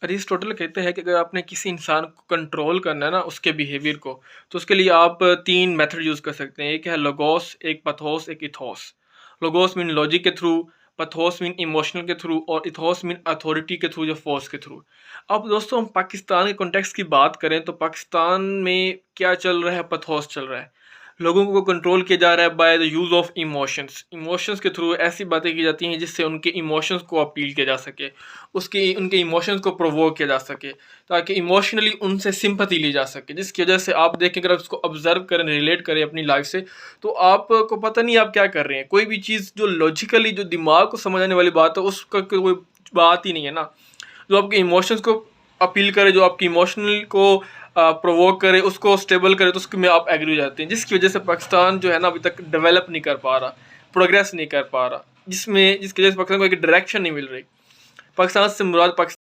Aristotle कहते हैं कि अगर आपने किसी इंसान को कंट्रोल करना है ना उसके बिहेवियर को, तो उसके लिए आप 3 मेथड यूज़ कर सकते हैं। एक है लोगोस, एक पैथोस, एक इथोस। लोगोस मीन लॉजिक के थ्रू, पैथोस मीन इमोशनल के थ्रू और इथोस मीन अथॉरिटी के थ्रू या फोर्स के थ्रू। अब दोस्तों हम पाकिस्तान के कॉन्टेक्स्ट की बात करें तो पाकिस्तान में क्या चल रहा है, पैथोस चल रहा है। लोगों को कंट्रोल किया जा रहा है by the use of emotions. Emotions के थ्रू ऐसी बातें की जाती हैं जिससे उनके इमोशंस को अपील किया जा सके, उसके उनके इमोशंस को प्रोवोक किया जा सके, ताकि इमोशनली उनसे सिंपैथी ली जा सके। जिसकी वजह से आप देखें, अगर आप उसको ऑब्जर्व करें, रिलेट करें अपनी लाइफ से, तो आपको पता नहीं आप क्या कर रहे हैं। कोई भी चीज़ जो लॉजिकली जो दिमाग को समझ आने वाली बात है उसका कोई बात ही नहीं है ना। जो आपके इमोशंस को अपील करे, जो आपकी इमोशनल को प्रोवोक करे, उसको स्टेबल करे, तो उसके में आप एग्री हो जाते हैं। जिसकी वजह से पाकिस्तान जो है ना अभी तक डेवलप नहीं कर पा रहा, प्रोग्रेस नहीं कर पा रहा, जिसकी वजह से पाकिस्तान को एक डायरेक्शन नहीं मिल रही। पाकिस्तान से मुराद पाकिस्तान